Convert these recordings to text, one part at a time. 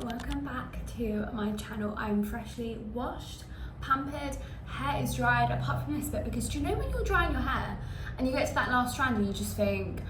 welcome back to my channel. I'm freshly washed, pampered, hair is dried apart from this bit, because do you know when you're drying your hair and you get to that last strand and you just think,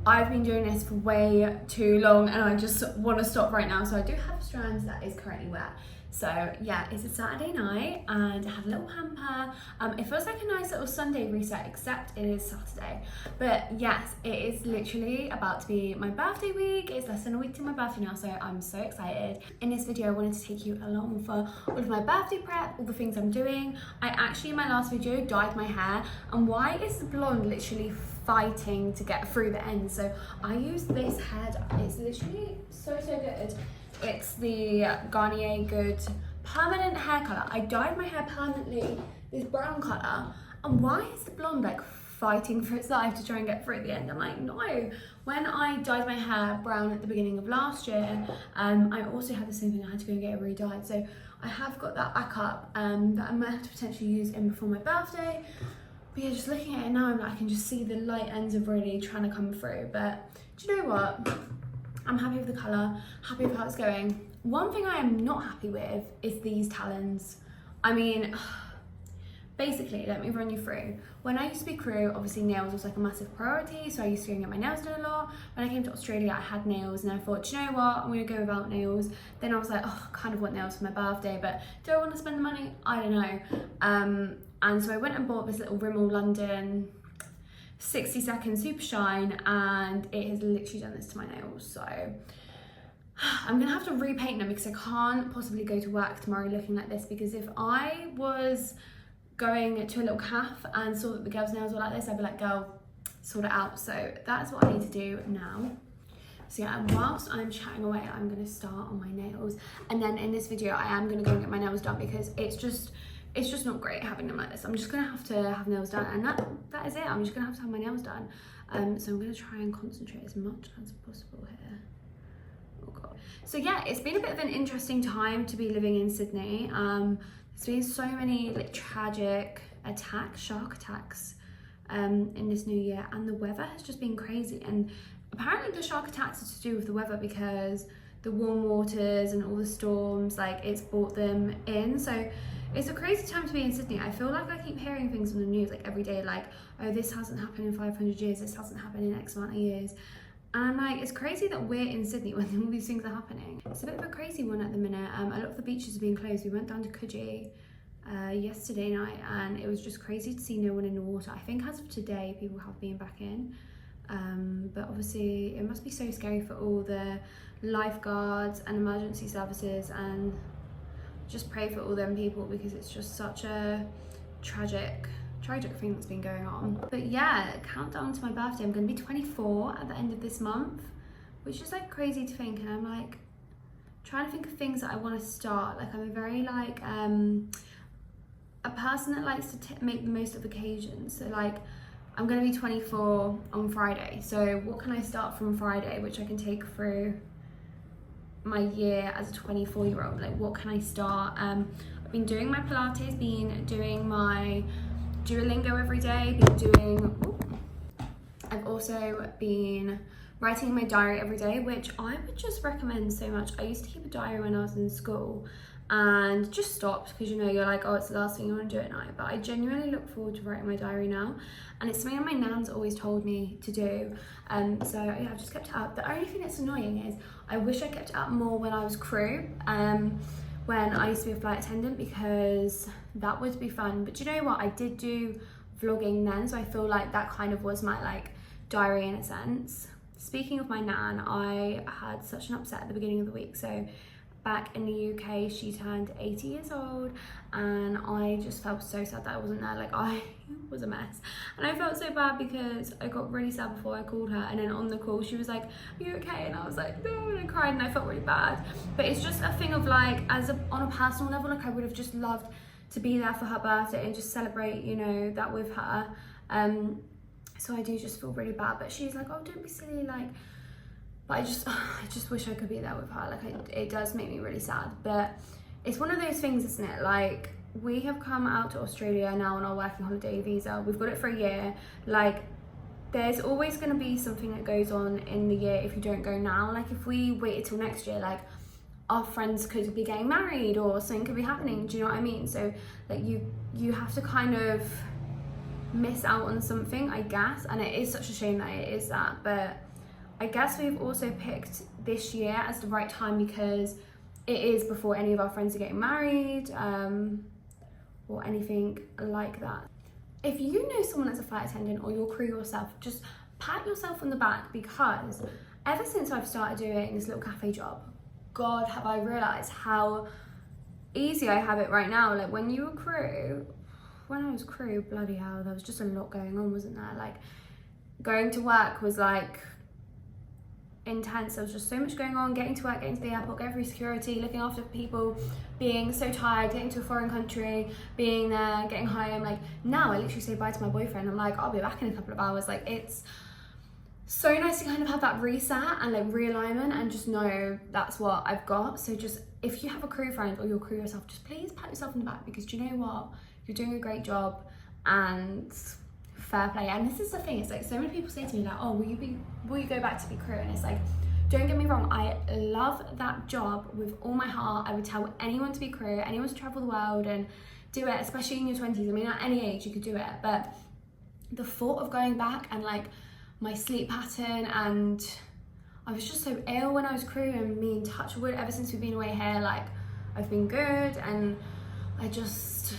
I've been doing this for way too long and I just want to stop right now. So I do have a strand that is currently wet. So yeah, it's a Saturday night and I have a little pamper. It feels like a nice little Sunday reset, except it is Saturday. But yes, it is literally about to be my birthday week. It's less than a week to my birthday now, so I'm so excited. In this video, I wanted to take you along for all of my birthday prep, all the things I'm doing. I actually, in my last video, dyed my hair. And why is the blonde literally fighting to get through the end? So I use this hair dye. It's literally so good. It's the Garnier Good permanent hair colour. I dyed my hair permanently this brown colour, and why is the blonde like fighting for its life to try and get through at the end? I'm like, no. When I dyed my hair brown at the beginning of last year, I also had the same thing. I had to go and get it re-dyed. So I have got that back up that I might have to potentially use in before my birthday. But yeah, just looking at it now, I'm like, I can just see the light ends of really trying to come through. But do you know what? I'm happy with the colour, happy with how it's going. One thing I am not happy with is these talons. I mean, basically, let me run you through. When I used to be crew, obviously nails was like a massive priority, so I used to go and get my nails done a lot. When I came to Australia, I had nails and I thought, do you know what, I'm gonna go without nails. Then I was like, oh, I kind of want nails for my birthday, but do I want to spend the money? I don't know. And so I went and bought this little Rimmel London 60-second super shine, and it has literally done this to my nails. So I'm gonna have to repaint them because I can't possibly go to work tomorrow looking like this, because if I was going to a little cafe and saw that the girls' nails were like this, I'd be like, girl, sort it out. So that's what I need to do now. So yeah, and whilst I'm chatting away, I'm gonna start on my nails, and then in this video I am gonna go and get my nails done, because it's just not great having them like this. I'm just gonna have to have nails done, and that is it. I'm just gonna have to have my nails done. So I'm gonna try and concentrate as much as possible here. Oh god. So yeah, it's been a bit of an interesting time to be living in Sydney. There's been so many like tragic attacks, shark attacks, in this new year, and the weather has just been crazy. And apparently the shark attacks are to do with the weather, because the warm waters and all the storms, like it's brought them in. So it's a crazy time to be in Sydney. I feel like I keep hearing things on the news like every day, like, oh, this hasn't happened in 500 years, this hasn't happened in X amount of years. And I'm like, it's crazy that we're in Sydney when all these things are happening. It's a bit of a crazy one at the minute. A lot of the beaches are being closed. We went down to Coogee yesterday night, and it was just crazy to see no one in the water. I think as of today, people have been back in. But obviously it must be so scary for all the lifeguards and emergency services, and just pray for all them people, because it's just such a tragic thing that's been going on. But yeah, countdown to my birthday. I'm gonna be 24 at the end of this month, which is like crazy to think. And I'm like trying to think of things that I want to start. Like, I'm a very like a person that likes to make the most of occasions. So like, I'm gonna be 24 on Friday, so what can I start from Friday which I can take through my year as a 24-year-old? Like, what can I start? I've been doing my Pilates, been doing my Duolingo every day, I've also been writing in my diary every day, which I would just recommend so much. I used to keep a diary when I was in school and just stopped, because you know, you're like, oh, it's the last thing you want to do at night. But I genuinely look forward to writing my diary now, and it's something that my nan's always told me to do. So yeah, I've just kept it up. The only thing that's annoying is I wish I kept it up more when I was crew, when I used to be a flight attendant, because that would be fun. But you know what, I did do vlogging then, so I feel like that kind of was my like diary in a sense. Speaking of my nan, I had such an upset at the beginning of the week. So back in the UK, she turned 80 years old, and I just felt so sad that I wasn't there. Like, I was a mess, and I felt so bad because I got really sad before I called her, and then on the call she was like, are you okay? And I was like, no, and I cried, and I felt really bad. But it's just a thing of like, on a personal level, like I would have just loved to be there for her birthday and just celebrate, you know, that with her. So I do just feel really bad, but she's like, oh, don't be silly, like, but I just wish I could be there with her. Like, it does make me really sad. But it's one of those things, isn't it? Like, we have come out to Australia now on our working holiday visa. We've got it for a year. Like, there's always going to be something that goes on in the year if you don't go now. Like, if we waited till next year, like, our friends could be getting married or something could be happening. Do you know what I mean? So like you have to kind of miss out on something, I guess, and it is such a shame that it is that. But I guess we've also picked this year as the right time because it is before any of our friends are getting married or anything like that. If you know someone that's a flight attendant or your crew yourself, just pat yourself on the back, because ever since I've started doing this little cafe job, God, have I realised how easy I have it right now. Like when you were crew, when I was crew, bloody hell, there was just a lot going on, wasn't there? Like going to work was like intense. There was just so much going on, getting to work, getting to the airport, going through security, looking after people, being so tired, getting to a foreign country, being there, getting home. Like now I literally say bye to my boyfriend. I'm like, I'll be back in a couple of hours. Like it's so nice to kind of have that reset and like realignment and just know that's what I've got. So just if you have a crew friend or your crew yourself, just please pat yourself on the back, because do you know what? You're doing a great job and fair play. And this is the thing, it's like so many people say to me like, oh, will you go back to be crew? And it's like, don't get me wrong, I love that job with all my heart. I would tell anyone to be crew, anyone to travel the world and do it, especially in your 20s. I mean, at any age you could do it, but the thought of going back and like my sleep pattern, and I was just so ill when I was crew, and me in touch wood ever since we've been away here, like I've been good, and I just,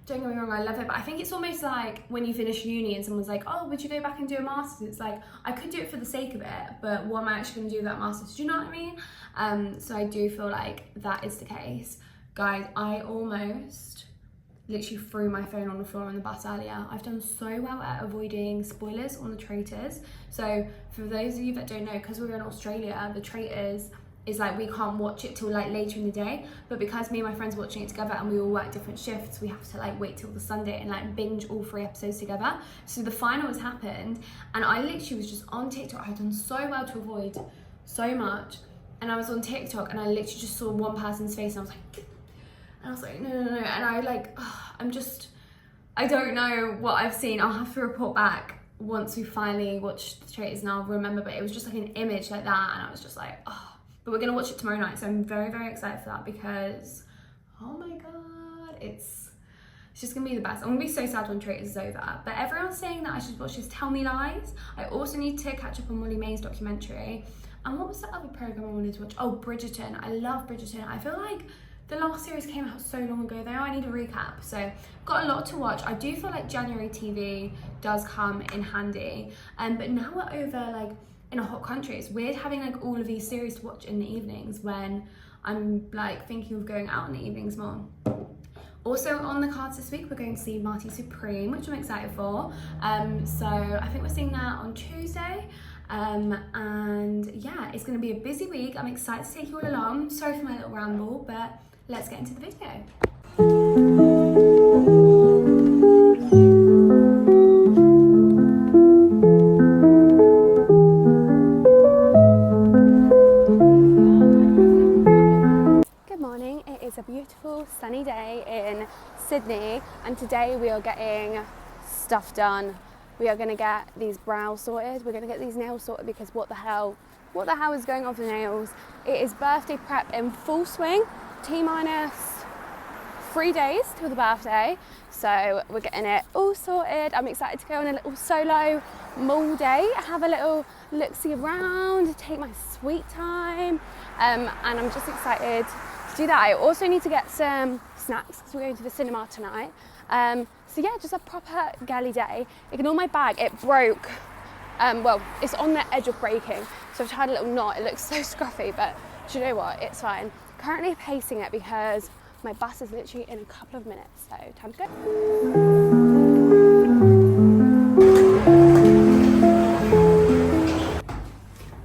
don't get me wrong, I love it. But I think it's almost like when you finish uni and someone's like, oh, would you go back and do a master's? It's like, I could do it for the sake of it, but what am I actually going to do with that master's? Do you know what I mean? So I do feel like that is the case. Guys, I almost literally threw my phone on the floor on the bus earlier. I've done so well at avoiding spoilers on the Traitors. So for those of you that don't know, because we're in Australia, the Traitors is like, we can't watch it till like later in the day, but because me and my friends watching it together and we all work different shifts, we have to like wait till the Sunday and like binge all 3 episodes together. So the final has happened and I literally was just on TikTok. I've done so well to avoid so much, and I was on TikTok and I literally just saw one person's face and I was like, and I was like, no, and I like, I don't know what I've seen. I'll have to report back once we finally watched the Traitors and I'll remember, but it was just like an image like that and I was just like, oh. But we're gonna watch it tomorrow night, so I'm very, very excited for that because, oh my God, it's just gonna be the best. I'm gonna be so sad when Traitors is over, but everyone's saying that I should watch this Tell Me Lies. I also need to catch up on Molly May's documentary. And what was the other program I wanted to watch? Oh, Bridgerton. I love Bridgerton. I feel like the last series came out so long ago though. I need a recap. So got a lot to watch. I do feel like January TV does come in handy. But now we're over like in a hot country. It's weird having like all of these series to watch in the evenings when I'm like thinking of going out in the evenings more. Also on the cards this week, we're going to see Marty Supreme, which I'm excited for. So I think we're seeing that on Tuesday. And yeah, it's going to be a busy week. I'm excited to take you all along. Sorry for my little ramble, but let's get into the video. Good morning. It is a beautiful sunny day in Sydney, and today we are getting stuff done. We are going to get these brows sorted. We're going to get these nails sorted because what the hell is going on with the nails? It is birthday prep in full swing. T-minus 3 days till the birthday, so we're getting it all sorted. I'm excited to go on a little solo mall day, have a little look-see around, take my sweet time, and I'm just excited to do that. I also need to get some snacks because we're going to the cinema tonight. So yeah, just a proper girly day. Ignore my bag, it broke. Well, it's on the edge of breaking, so I've tied a little knot. It looks so scruffy, but do you know what? It's fine. Currently pacing it because my bus is literally in a couple of minutes, so time to go.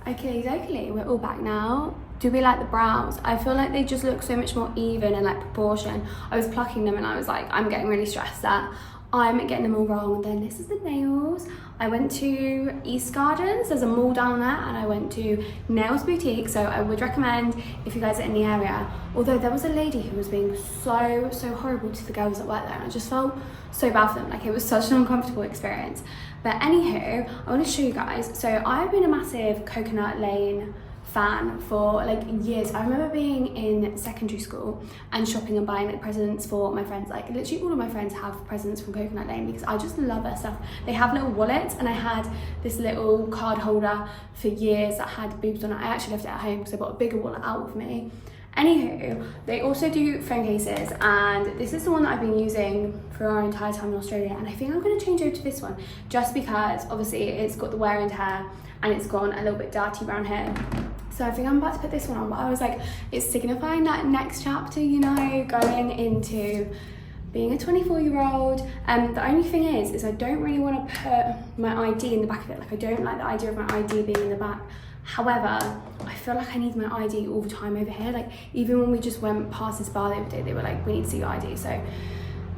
Okay, we're all back now. Do we like the brows? I feel like they just look so much more even and like proportion. I was plucking them and I was like, I'm getting really stressed that I'm getting them all wrong. And then this is the nails. I went to East Gardens, there's a mall down there, and I went to Nails Boutique, so I would recommend if you guys are in the area. Although there was a lady who was being so horrible to the girls that work there, and I just felt so bad for them. Like, it was such an uncomfortable experience. But anywho, I want to show you guys. So I've been a massive Coconut Lane fan for like years. I remember being in secondary school and shopping and buying like presents for my friends. Like literally all of my friends have presents from Coconut Lane because I just love their stuff. They have little wallets, and I had this little card holder for years that had boobs on it. I actually left it at home because I bought a bigger wallet out with me. Anywho, they also do phone cases, and this is the one that I've been using for our entire time in Australia, and I think I'm going to change over to this one just because obviously it's got the wear and tear and it's gone a little bit dirty around here. So I think I'm about to put this one on, but I was like, it's signifying that next chapter, you know, going into being a 24-year-old. The only thing is I don't really want to put my ID in the back of it. Like I don't like the idea of my ID being in the back. However, I feel like I need my ID all the time over here. Like even when we just went past this bar the other day, they were like, we need to see your ID. So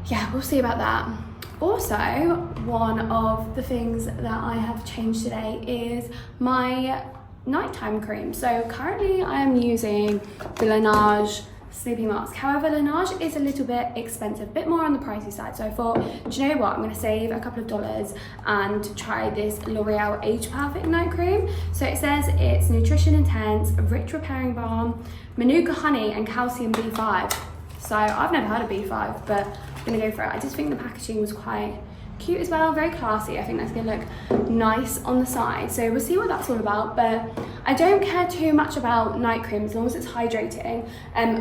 yeah, we'll see about that. Also, one of the things that I have changed today is my nighttime cream. So currently I am using the Laneige sleeping mask. However, Laneige is a little bit expensive, a bit more on the pricey side. So I thought, do you know what? I'm going to save a couple of dollars and try this L'Oreal Age Perfect night cream. So it says it's nutrition intense, rich repairing balm, Manuka honey and calcium B5. So I've never heard of B5, but I'm going to go for it. I just think the packaging was quite cute as well, very classy. I think that's going to look nice on the side. So we'll see what that's all about, but I don't care too much about night cream as long as it's hydrating,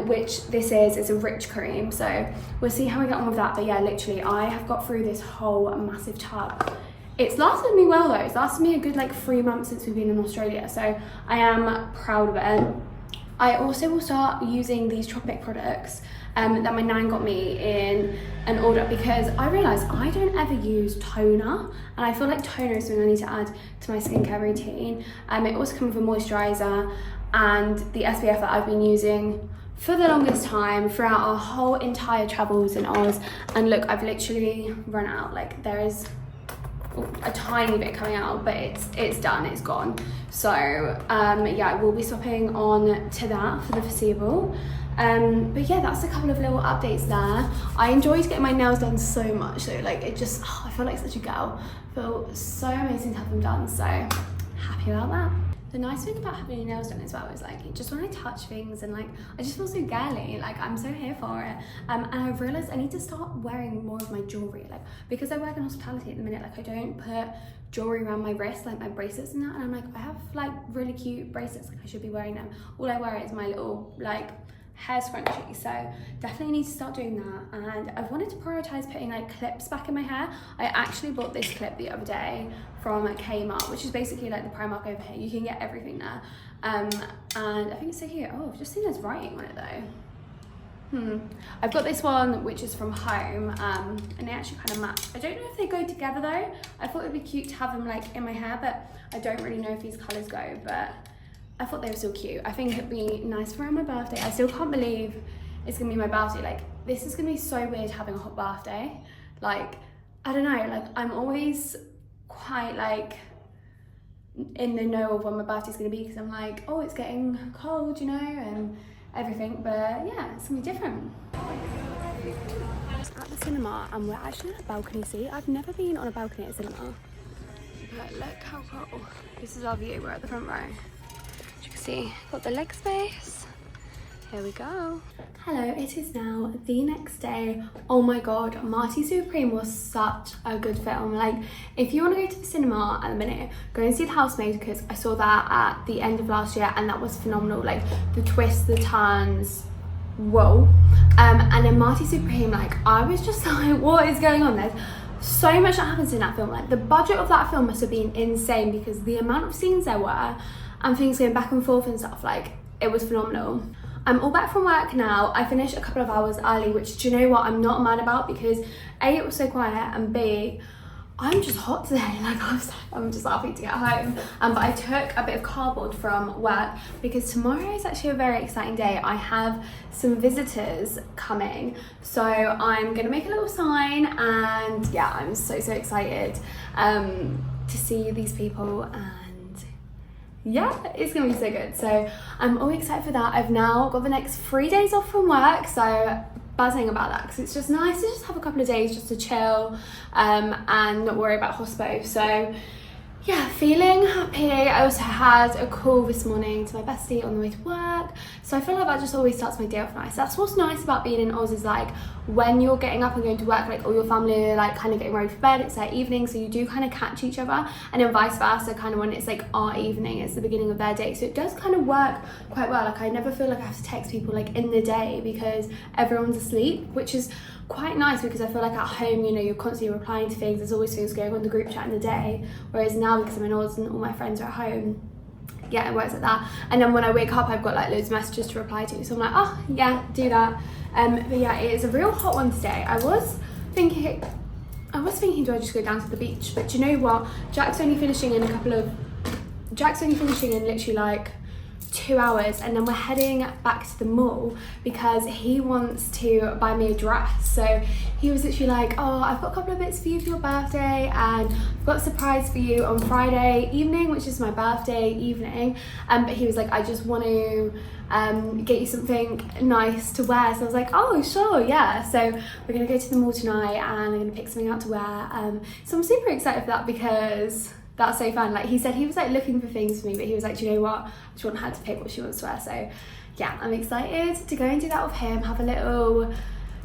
which this is a rich cream. So we'll see how we get on with that. But yeah, literally I have got through this whole massive tub. It's lasted me well though. It's lasted me a good like 3 months since we've been in Australia. So I am proud of it. I also will start using these Tropic products that my nan got me in an order because I realised I don't ever use toner, and I feel like toner is something I need to add to my skincare routine. It also comes with a moisturiser and the SPF that I've been using for the longest time throughout our whole entire travels in Oz. And look, I've literally run out. Like there is a tiny bit coming out, but it's done, it's gone. So yeah, I will be swapping on to that for the foreseeable. But yeah, that's a couple of little updates there. I enjoyed getting my nails done so much though. Like it just, I feel like such a girl. I feel so amazing to have them done, so happy about that. The nice thing about having your nails done as well is like, just when I touch things and like, I just feel so girly, like I'm so here for it. And I've realised I need to start wearing more of my jewellery, like because I work in hospitality at the minute, like I don't put jewellery around my wrist, like my bracelets and that, and I'm like, I have like really cute bracelets, like I should be wearing them. All I wear is my little like hair scrunchie, so definitely need to start doing that. And I've wanted to prioritise putting like clips back in my hair. I actually bought this clip the other day from Kmart, which is basically like the Primark over here. You can get everything there, and I think it's so cute. Oh, I've just seen there's writing on it though. I've got this one which is from home, and they actually kind of match. I don't know if they go together though. I thought it'd be cute to have them like in my hair, but I don't really know if these colours go, but I thought they were so cute. I think it'd be nice for my birthday. I still can't believe it's gonna be my birthday. Like this is gonna be so weird having a hot birthday. Like, I don't know, like I'm always quite like in the know of when my birthday's gonna be because I'm like, oh, it's getting cold, you know, and everything. But yeah, it's gonna be different. At the cinema, and we're actually on a balcony seat. I've never been on a balcony at a cinema, but look how cool. This is our view. We're at the front row. See, got the leg space. Here we go. Hello, it is now the next day. Oh my god, Marty Supreme was such a good film. Like, if you want to go to the cinema at the minute, go and see The Housemaid, because I saw that at the end of last year and that was phenomenal. Like, the twists, the turns, whoa. And then Marty Supreme, like, I was just like, what is going on? There's so much that happens in that film. Like, the budget of that film must have been insane because the amount of scenes there were and things going back and forth and stuff, like, it was phenomenal. I'm all back from work now. I finished a couple of hours early, which, do you know what, I'm not mad about because A, it was so quiet, and B, I'm just hot today. Like, I'm just happy to get home. But I took a bit of cardboard from work because tomorrow is actually a very exciting day. I have some visitors coming, so I'm gonna make a little sign, and yeah, I'm so excited to see these people. And yeah, it's gonna be so good. So I'm all excited for that. I've now got the next 3 days off from work, so buzzing about that because it's just nice to just have a couple of days just to chill and not worry about hospo. So yeah, feeling happy. I also had a call this morning to my bestie on the way to work, so I feel like that just always starts my day off nice. That's what's nice about being in Oz, is like when you're getting up and going to work, like all your family are like kind of getting ready for bed, it's their evening, so you do kind of catch each other, and then vice versa, kind of when it's like our evening, it's the beginning of their day, so it does kind of work quite well. Like I never feel like I have to text people like in the day because everyone's asleep, which is quite nice, because I feel like at home, you know, you're constantly replying to things, there's always things going on the group chat in the day, whereas now because I'm in Oz and all my friends are at home, yeah, it works like that. And then when I wake up, I've got like loads of messages to reply to, so I'm like, oh yeah, do that. But yeah, it is a real hot one today. I was thinking, do I just go down to the beach? But do you know what, Jack's only finishing in literally like 2 hours, and then we're heading back to the mall because he wants to buy me a dress. So he was literally like, oh, I've got a couple of bits for you for your birthday, and I've got a surprise for you on Friday evening, which is my birthday evening, but he was like, I just want to get you something nice to wear. So I was like, oh sure, yeah. So we're gonna go to the mall tonight and I'm gonna pick something out to wear, so I'm super excited for that because that's so fun. Like he said he was like looking for things for me, but he was like, do you know what, I just want her to pick what she wants to wear. So yeah, I'm excited to go and do that with him, have a little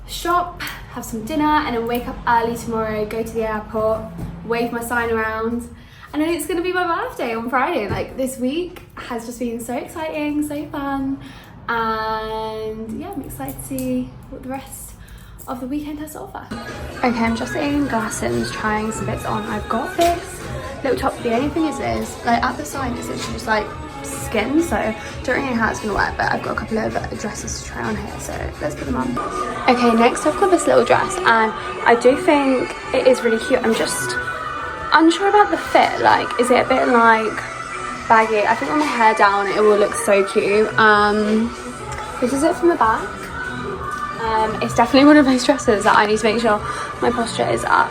shop, have some dinner, and then wake up early tomorrow, go to the airport, wave my sign around, and then it's gonna be my birthday on Friday. Like this week has just been so exciting, so fun, and yeah, I'm excited to see what the rest of the weekend has to offer. Okay, I'm just in Glassons trying some bits on. I've got this little top. The only thing is like at the side it's literally just like skin, so don't really know how it's gonna work, but I've got a couple of dresses to try on here, so let's put them on. Okay, next I've got this little dress, and I do think it is really cute. I'm just unsure about the fit. Like, is it a bit like baggy? I think with my hair down it will look so cute. This is it from the back. It's definitely one of those dresses that I need to make sure my posture is up.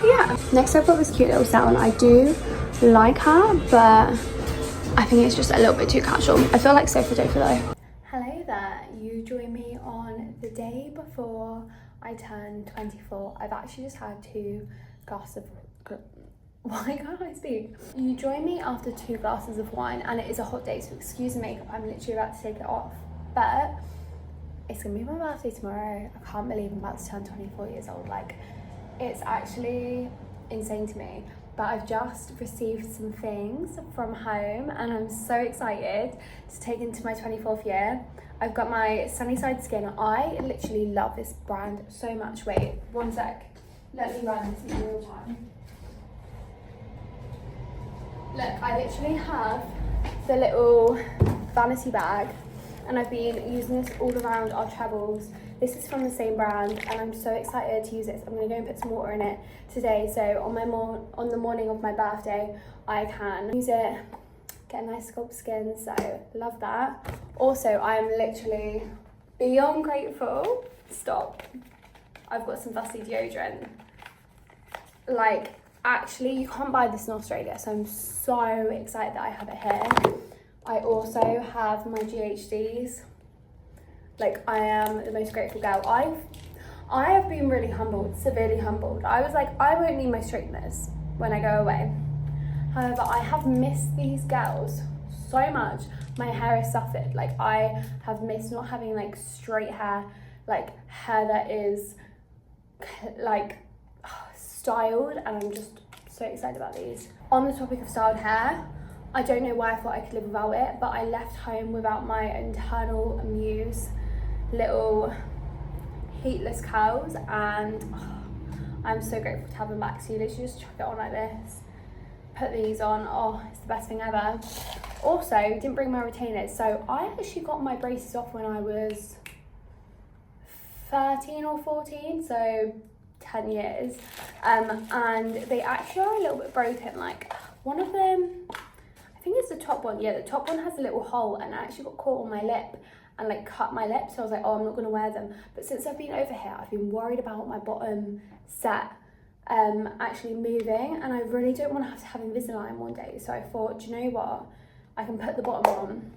Yeah, next I've got this cute little set on. I do like her, but I think it's just a little bit too casual. I feel like sofa though. Hello there, you join me on the day before I turn 24. I've actually just had 2 glasses of, why can't I speak? You join me after 2 glasses of wine, and it is a hot day, so excuse the makeup, I'm literally about to take it off, but it's gonna be my birthday tomorrow. I can't believe I'm about to turn 24 years old. Like, it's actually insane to me. But I've just received some things from home and I'm so excited to take into my 24th year. I've got my Sunnyside Skin. I literally love this brand so much. Wait, one sec. Let me run this in real time. Look, I literally have the little vanity bag, and I've been using this all around our travels. This is from the same brand, and I'm so excited to use it. So I'm gonna go and put some water in it today, so on the morning of my birthday, I can use it, get a nice sculpt skin, so love that. Also, I am literally beyond grateful. Stop. I've got some fussy deodorant. Like, actually, you can't buy this in Australia, so I'm so excited that I have it here. I also have my GHDs. Like, I am the most grateful girl. I have been really humbled, severely humbled. I was like, I won't need my straighteners when I go away. However, I have missed these girls so much. My hair has suffered. Like, I have missed not having like straight hair, like hair that is like styled, and I'm just so excited about these. On the topic of styled hair, I don't know why I thought I could live without it, but I left home without my internal muse little heatless curls, and I'm so grateful to have them back. So you literally just chuck it on like this, put these on. Oh, it's the best thing ever. Also, didn't bring my retainers, so I actually got my braces off when I was 13 or 14, so 10 years, and they actually are a little bit broken. Like, one of them, I think it's the top one, yeah, the top one has a little hole, and I actually got caught on my lip and like cut my lip, so I was like, oh, I'm not gonna wear them. But since I've been over here, I've been worried about my bottom set actually moving, and I really don't want to have Invisalign one day, so I thought, do you know what, I can put the bottom on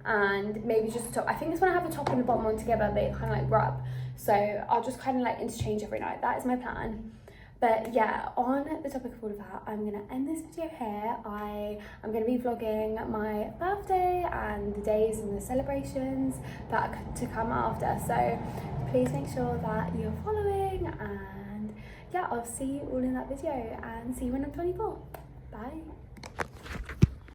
and maybe just the top. I think it's when I have the top and the bottom on together, they kind of like rub, so I'll just kind of like interchange every night. That is my plan. But yeah, on the topic of all of that, I'm gonna end this video here. I'm gonna be vlogging my birthday and the days and the celebrations that are to come after. So please make sure that you're following, and yeah, I'll see you all in that video and see you when I'm 24. Bye.